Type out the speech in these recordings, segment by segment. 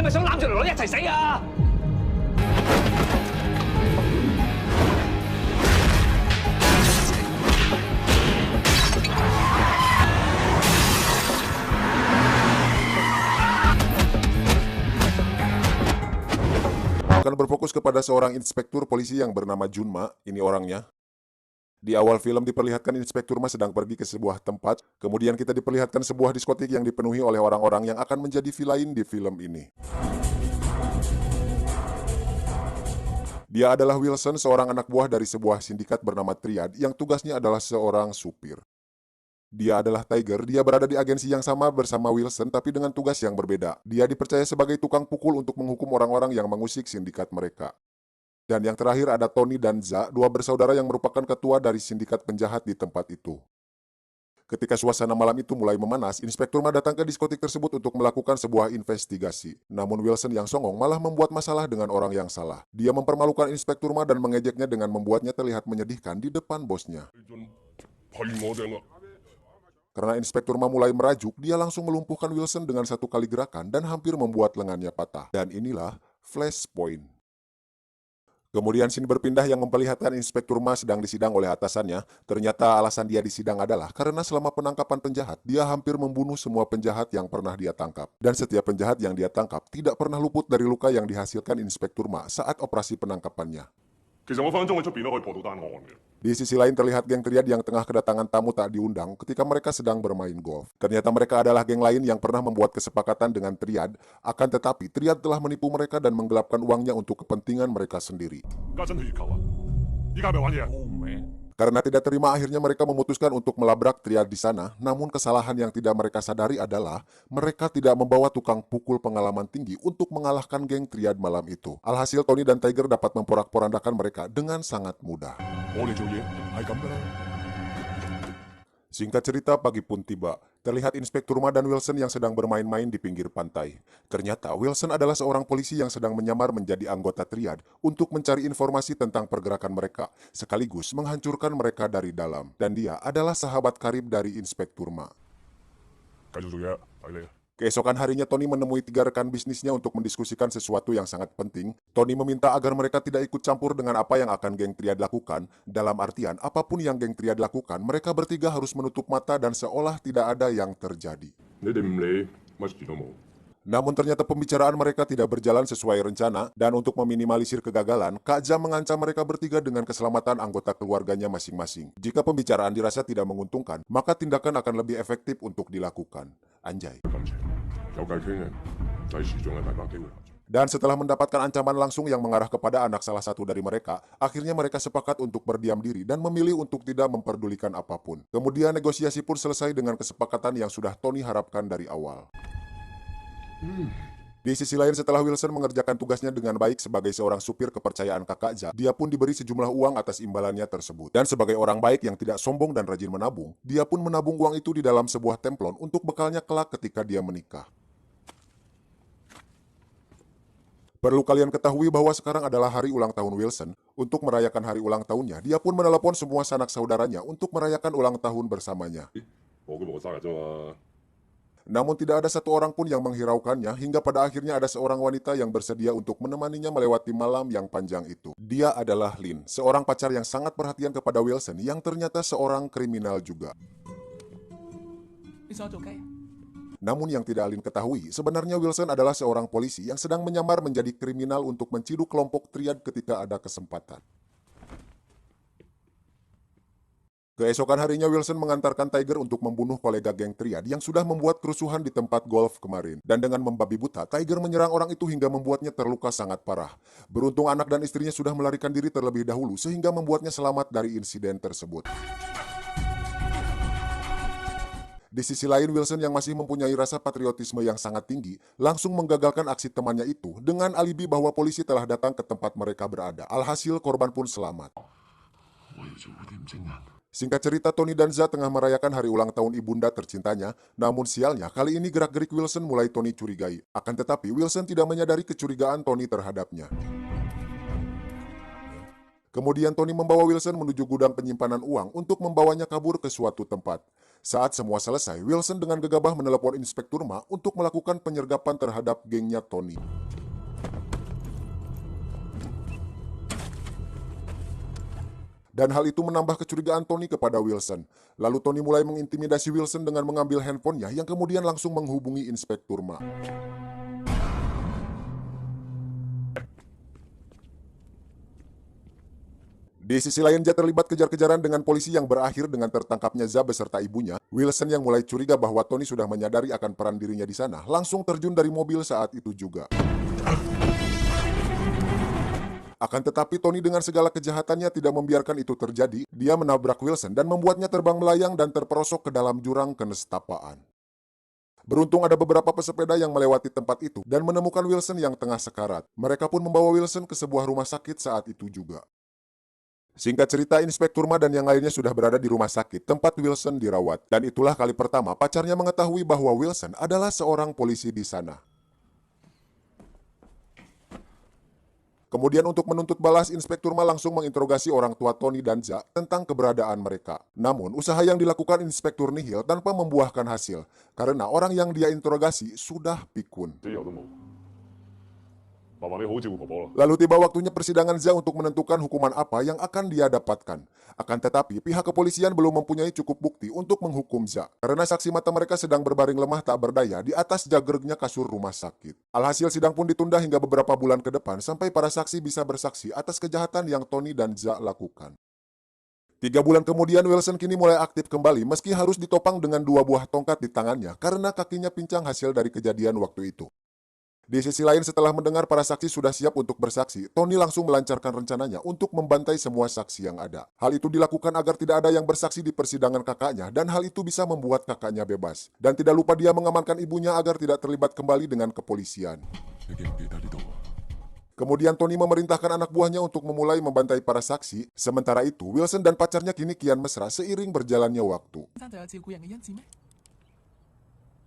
咪想攬住女女一齊死啊？Akan berfokus kepada seorang inspektur polisi yang bernama Junma, ini orangnya. Di awal film diperlihatkan inspektur Ma sedang pergi ke sebuah tempat, kemudian kita diperlihatkan sebuah diskotik yang dipenuhi oleh orang-orang yang akan menjadi villain di film ini. Dia adalah Wilson, seorang anak buah dari sebuah sindikat bernama Triad yang tugasnya adalah seorang supir. Dia adalah Tiger, dia berada di agensi yang sama bersama Wilson tapi dengan tugas yang berbeda. Dia dipercaya sebagai tukang pukul untuk menghukum orang-orang yang mengusik sindikat mereka. Dan yang terakhir ada Tony dan Za, dua bersaudara yang merupakan ketua dari sindikat penjahat di tempat itu. Ketika suasana malam itu mulai memanas, Inspektur Ma datang ke diskotik tersebut untuk melakukan sebuah investigasi. Namun Wilson yang songong malah membuat masalah dengan orang yang salah. Dia mempermalukan Inspektur Ma dan mengejeknya dengan membuatnya terlihat menyedihkan di depan bosnya. Karena Inspektur Ma mulai merajuk, dia langsung melumpuhkan Wilson dengan satu kali gerakan dan hampir membuat lengannya patah. Dan inilah flashpoint. Kemudian scene berpindah yang memperlihatkan Inspektur Ma sedang disidang oleh atasannya. Ternyata alasan dia disidang adalah karena selama penangkapan penjahat, dia hampir membunuh semua penjahat yang pernah dia tangkap. Dan setiap penjahat yang dia tangkap tidak pernah luput dari luka yang dihasilkan Inspektur Ma saat operasi penangkapannya. Di sisi lain terlihat geng Triad yang tengah kedatangan tamu tak diundang ketika mereka sedang bermain golf. Ternyata mereka adalah geng lain yang pernah membuat kesepakatan dengan Triad, akan tetapi Triad telah menipu mereka dan menggelapkan uangnya untuk kepentingan mereka sendiri. Karena tidak terima, akhirnya mereka memutuskan untuk melabrak Triad di sana. Namun kesalahan yang tidak mereka sadari adalah mereka tidak membawa tukang pukul pengalaman tinggi untuk mengalahkan geng Triad malam itu. Alhasil Tony dan Tiger dapat memporak-porandakan mereka dengan sangat mudah. Singkat cerita, pagi pun tiba. Terlihat Inspektur Ma dan Wilson yang sedang bermain-main di pinggir pantai. Ternyata Wilson adalah seorang polisi yang sedang menyamar menjadi anggota Triad untuk mencari informasi tentang pergerakan mereka, sekaligus menghancurkan mereka dari dalam. Dan dia adalah sahabat karib dari Inspektur Ma. Keesokan harinya Tony menemui 3 rekan bisnisnya untuk mendiskusikan sesuatu yang sangat penting. Tony meminta agar mereka tidak ikut campur dengan apa yang akan geng Triad lakukan. Dalam artian, apapun yang geng Triad lakukan, mereka bertiga harus menutup mata dan seolah tidak ada yang terjadi. Namun ternyata pembicaraan mereka tidak berjalan sesuai rencana, dan untuk meminimalisir kegagalan, Kak Jam mengancam mereka bertiga dengan keselamatan anggota keluarganya masing-masing. Jika pembicaraan dirasa tidak menguntungkan, maka tindakan akan lebih efektif untuk dilakukan. Anjay. Dan setelah mendapatkan ancaman langsung yang mengarah kepada anak salah satu dari mereka, akhirnya mereka sepakat untuk berdiam diri dan memilih untuk tidak memperdulikan apapun. Kemudian negosiasi pun selesai dengan kesepakatan yang sudah Tony harapkan dari awal. Di sisi lain, setelah Wilson mengerjakan tugasnya dengan baik sebagai seorang supir kepercayaan Kakak Za, dia pun diberi sejumlah uang atas imbalannya tersebut. Dan sebagai orang baik yang tidak sombong dan rajin menabung, dia pun menabung uang itu di dalam sebuah templon untuk bekalnya kelak ketika dia menikah. Perlu kalian ketahui bahwa sekarang adalah hari ulang tahun Wilson. Untuk merayakan hari ulang tahunnya, dia pun menelepon semua sanak saudaranya untuk merayakan ulang tahun bersamanya. Namun tidak ada satu orang pun yang menghiraukannya, hingga pada akhirnya ada seorang wanita yang bersedia untuk menemaninya melewati malam yang panjang itu. Dia adalah Lin, seorang pacar yang sangat perhatian kepada Wilson yang ternyata seorang kriminal juga. Namun yang tidak Lin ketahui, sebenarnya Wilson adalah seorang polisi yang sedang menyamar menjadi kriminal untuk menciduk kelompok Triad ketika ada kesempatan. Keesokan harinya Wilson mengantarkan Tiger untuk membunuh kolega geng Triad yang sudah membuat kerusuhan di tempat golf kemarin. Dan dengan membabi buta, Tiger menyerang orang itu hingga membuatnya terluka sangat parah. Beruntung anak dan istrinya sudah melarikan diri terlebih dahulu sehingga membuatnya selamat dari insiden tersebut. Di sisi lain, Wilson yang masih mempunyai rasa patriotisme yang sangat tinggi, langsung menggagalkan aksi temannya itu dengan alibi bahwa polisi telah datang ke tempat mereka berada. Alhasil korban pun selamat. Singkat cerita, Tony dan Za tengah merayakan hari ulang tahun ibunda tercintanya, namun sialnya kali ini gerak-gerik Wilson mulai Tony curigai. Akan tetapi Wilson tidak menyadari kecurigaan Tony terhadapnya. Kemudian Tony membawa Wilson menuju gudang penyimpanan uang untuk membawanya kabur ke suatu tempat. Saat semua selesai, Wilson dengan gegabah menelepon Inspektur Ma untuk melakukan penyergapan terhadap gengnya Tony. Dan hal itu menambah kecurigaan Tony kepada Wilson. Lalu Tony mulai mengintimidasi Wilson dengan mengambil handphonenya yang kemudian langsung menghubungi Inspektur Ma. Di sisi lain, Za terlibat kejar-kejaran dengan polisi yang berakhir dengan tertangkapnya Za beserta ibunya. Wilson yang mulai curiga bahwa Tony sudah menyadari akan peran dirinya di sana, langsung terjun dari mobil saat itu juga. Akan tetapi Tony dengan segala kejahatannya tidak membiarkan itu terjadi. Dia menabrak Wilson dan membuatnya terbang melayang dan terperosok ke dalam jurang kenestapaan. Beruntung ada beberapa pesepeda yang melewati tempat itu dan menemukan Wilson yang tengah sekarat. Mereka pun membawa Wilson ke sebuah rumah sakit saat itu juga. Singkat cerita, Inspektur Ma dan yang lainnya sudah berada di rumah sakit tempat Wilson dirawat. Dan itulah kali pertama pacarnya mengetahui bahwa Wilson adalah seorang polisi di sana. Kemudian untuk menuntut balas, Inspektur Ma langsung menginterogasi orang tua Tony dan Za tentang keberadaan mereka. Namun, usaha yang dilakukan Inspektur nihil tanpa membuahkan hasil, karena orang yang dia interogasi sudah pikun. Lalu tiba waktunya persidangan Za untuk menentukan hukuman apa yang akan dia dapatkan. Akan tetapi, pihak kepolisian belum mempunyai cukup bukti untuk menghukum Za, karena saksi mata mereka sedang berbaring lemah tak berdaya di atas jagreknya kasur rumah sakit. Alhasil sidang pun ditunda hingga beberapa bulan ke depan sampai para saksi bisa bersaksi atas kejahatan yang Tony dan Za lakukan. 3 bulan kemudian, Wilson kini mulai aktif kembali meski harus ditopang dengan 2 buah tongkat di tangannya karena kakinya pincang hasil dari kejadian waktu itu. Di sisi lain, setelah mendengar para saksi sudah siap untuk bersaksi, Tony langsung melancarkan rencananya untuk membantai semua saksi yang ada. Hal itu dilakukan agar tidak ada yang bersaksi di persidangan kakaknya dan hal itu bisa membuat kakaknya bebas. Dan tidak lupa dia mengamankan ibunya agar tidak terlibat kembali dengan kepolisian. Kemudian Tony memerintahkan anak buahnya untuk memulai membantai para saksi. Sementara itu, Wilson dan pacarnya kini kian mesra seiring berjalannya waktu.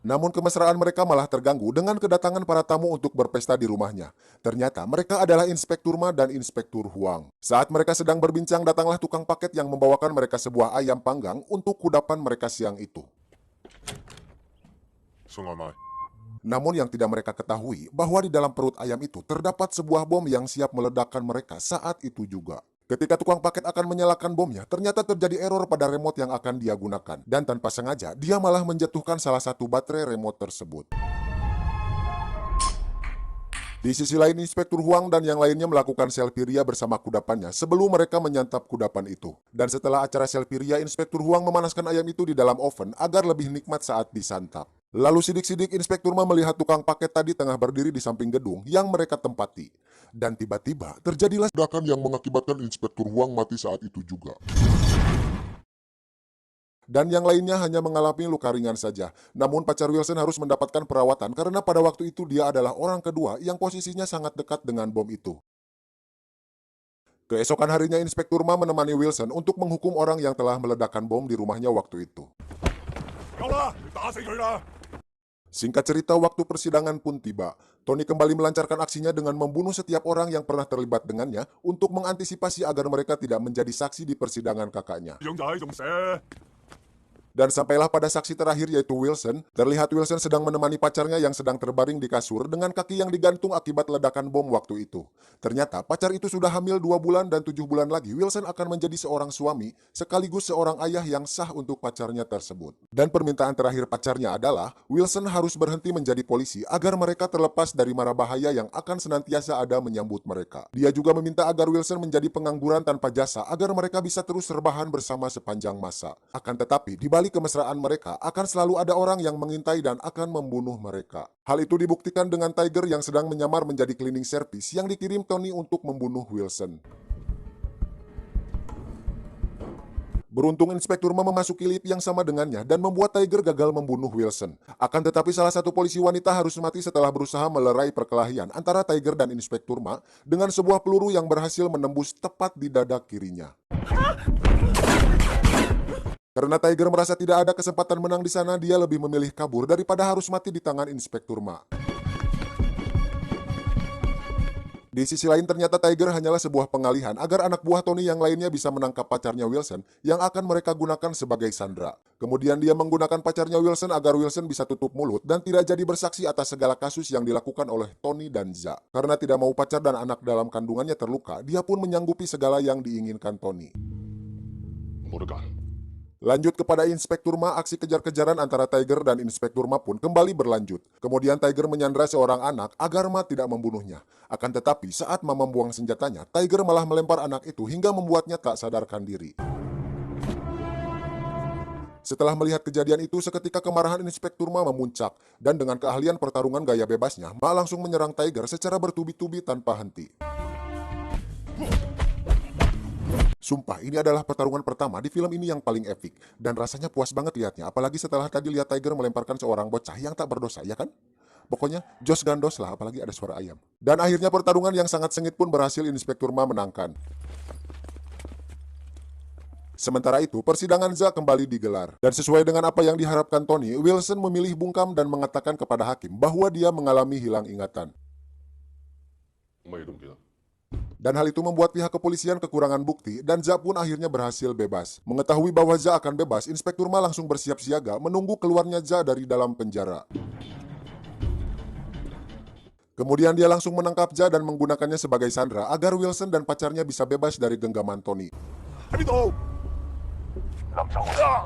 Namun kemesraan mereka malah terganggu dengan kedatangan para tamu untuk berpesta di rumahnya. Ternyata mereka adalah Inspektur Ma dan Inspektur Huang. Saat mereka sedang berbincang, datanglah tukang paket yang membawakan mereka sebuah ayam panggang untuk kudapan mereka siang itu. Namun yang tidak mereka ketahui, bahwa di dalam perut ayam itu terdapat sebuah bom yang siap meledakkan mereka saat itu juga. Ketika tukang paket akan menyalakan bomnya, ternyata terjadi error pada remote yang akan dia gunakan. Dan tanpa sengaja, dia malah menjatuhkan salah satu baterai remote tersebut. Di sisi lain, Inspektur Huang dan yang lainnya melakukan selfie ria bersama kudapannya sebelum mereka menyantap kudapan itu. Dan setelah acara selfie ria, Inspektur Huang memanaskan ayam itu di dalam oven agar lebih nikmat saat disantap. Lalu sidik-sidik Inspektur Ma melihat tukang paket tadi tengah berdiri di samping gedung yang mereka tempati. Dan tiba-tiba terjadilah ledakan yang mengakibatkan Inspektur Huang mati saat itu juga. Dan yang lainnya hanya mengalami luka ringan saja. Namun pacar Wilson harus mendapatkan perawatan karena pada waktu itu dia adalah orang kedua yang posisinya sangat dekat dengan bom itu. Keesokan harinya Inspektur Ma menemani Wilson untuk menghukum orang yang telah meledakkan bom di rumahnya waktu itu. Singkat cerita, waktu persidangan pun tiba. Tony kembali melancarkan aksinya dengan membunuh setiap orang yang pernah terlibat dengannya untuk mengantisipasi agar mereka tidak menjadi saksi di persidangan kakaknya. Dan sampailah pada saksi terakhir yaitu Wilson. Terlihat Wilson sedang menemani pacarnya yang sedang terbaring di kasur dengan kaki yang digantung akibat ledakan bom waktu itu. Ternyata pacar itu sudah hamil 2 bulan dan 7 bulan lagi Wilson akan menjadi seorang suami sekaligus seorang ayah yang sah untuk pacarnya tersebut. Dan permintaan terakhir pacarnya adalah Wilson harus berhenti menjadi polisi agar mereka terlepas dari mara bahaya yang akan senantiasa ada menyambut mereka. Dia juga meminta agar Wilson menjadi pengangguran tanpa jasa agar mereka bisa terus rebahan bersama sepanjang masa. Akan tetapi di balik kemesraan mereka akan selalu ada orang yang mengintai dan akan membunuh mereka. Hal itu dibuktikan dengan Tiger yang sedang menyamar menjadi cleaning service yang dikirim Tony untuk membunuh Wilson. Beruntung Inspektur Ma memasuki lift yang sama dengannya dan membuat Tiger gagal membunuh Wilson. Akan tetapi salah satu polisi wanita harus mati setelah berusaha melerai perkelahian antara Tiger dan Inspektur Ma dengan sebuah peluru yang berhasil menembus tepat di dada kirinya. Karena Tiger merasa tidak ada kesempatan menang di sana, dia lebih memilih kabur daripada harus mati di tangan Inspektur Ma. Di sisi lain ternyata Tiger hanyalah sebuah pengalihan agar anak buah Tony yang lainnya bisa menangkap pacarnya Wilson yang akan mereka gunakan sebagai sandera. Kemudian dia menggunakan pacarnya Wilson agar Wilson bisa tutup mulut dan tidak jadi bersaksi atas segala kasus yang dilakukan oleh Tony dan Za. Karena tidak mau pacar dan anak dalam kandungannya terluka, dia pun menyanggupi segala yang diinginkan Tony. Lanjut kepada Inspektur Ma, aksi kejar-kejaran antara Tiger dan Inspektur Ma pun kembali berlanjut. Kemudian Tiger menyandra seorang anak agar Ma tidak membunuhnya. Akan tetapi saat Ma membuang senjatanya, Tiger malah melempar anak itu hingga membuatnya tak sadarkan diri. Setelah melihat kejadian itu, seketika kemarahan Inspektur Ma memuncak. Dan dengan keahlian pertarungan gaya bebasnya, Ma langsung menyerang Tiger secara bertubi-tubi tanpa henti. Sumpah, ini adalah pertarungan pertama di film ini yang paling epik. Dan rasanya puas banget lihatnya, apalagi setelah tadi lihat Tiger melemparkan seorang bocah yang tak berdosa, ya kan? Pokoknya, jos gandos lah, apalagi ada suara ayam. Dan akhirnya pertarungan yang sangat sengit pun berhasil Inspektur Ma menangkan. Sementara itu, persidangan Za kembali digelar. Dan sesuai dengan apa yang diharapkan Tony, Wilson memilih bungkam dan mengatakan kepada hakim bahwa dia mengalami hilang ingatan. Dan hal itu membuat pihak kepolisian kekurangan bukti dan Za pun akhirnya berhasil bebas. Mengetahui bahwa Za akan bebas, Inspektur Ma langsung bersiap siaga menunggu keluarnya Za dari dalam penjara. Kemudian dia langsung menangkap Za dan menggunakannya sebagai sandera agar Wilson dan pacarnya bisa bebas dari genggaman Tony.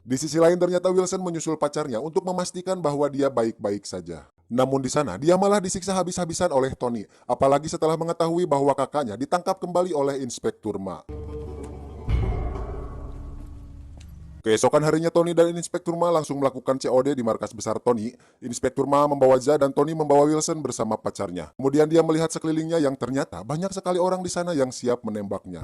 Di sisi lain ternyata Wilson menyusul pacarnya untuk memastikan bahwa dia baik-baik saja. Namun di sana dia malah disiksa habis-habisan oleh Tony, apalagi setelah mengetahui bahwa kakaknya ditangkap kembali oleh Inspektur Ma. Keesokan harinya Tony dan Inspektur Ma langsung melakukan COD di markas besar Tony. Inspektur Ma membawa Za dan Tony membawa Wilson bersama pacarnya. Kemudian dia melihat sekelilingnya yang ternyata banyak sekali orang di sana yang siap menembaknya.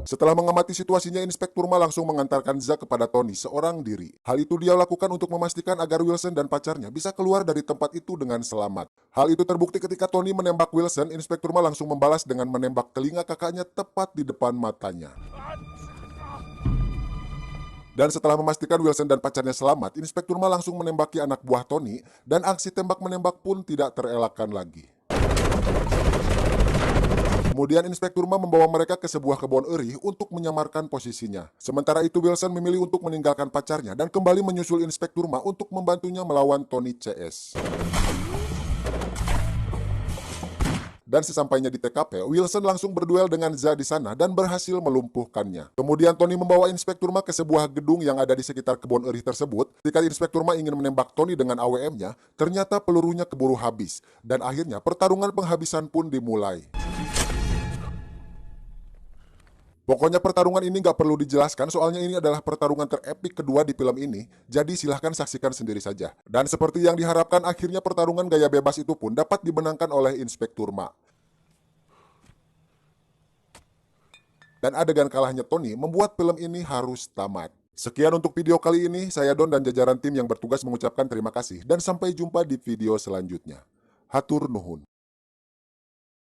Setelah mengamati situasinya, Inspektur Ma langsung mengantarkan Za kepada Tony seorang diri. Hal itu dia lakukan untuk memastikan agar Wilson dan pacarnya bisa keluar dari tempat itu dengan selamat. Hal itu terbukti ketika Tony menembak Wilson, Inspektur Ma langsung membalas dengan menembak telinga kakaknya tepat di depan matanya. Dan setelah memastikan Wilson dan pacarnya selamat, Inspektur Ma langsung menembaki anak buah Tony dan aksi tembak-menembak pun tidak terelakkan lagi. Kemudian Inspektur Ma membawa mereka ke sebuah kebun eri untuk menyamarkan posisinya. Sementara itu Wilson memilih untuk meninggalkan pacarnya dan kembali menyusul Inspektur Ma untuk membantunya melawan Tony CS. Dan sesampainya di TKP, Wilson langsung berduel dengan Za di sana dan berhasil melumpuhkannya. Kemudian Tony membawa Inspektur Ma ke sebuah gedung yang ada di sekitar kebun eri tersebut. Ketika Inspektur Ma ingin menembak Tony dengan AWM-nya, ternyata pelurunya keburu habis. Dan akhirnya pertarungan penghabisan pun dimulai. Pokoknya pertarungan ini nggak perlu dijelaskan, soalnya ini adalah pertarungan terepik kedua di film ini, jadi silahkan saksikan sendiri saja. Dan seperti yang diharapkan, akhirnya pertarungan gaya bebas itu pun dapat dimenangkan oleh Inspektur Ma. Dan adegan kalahnya Tony membuat film ini harus tamat. Sekian untuk video kali ini, saya Don dan jajaran tim yang bertugas mengucapkan terima kasih, dan sampai jumpa di video selanjutnya. Hatur nuhun.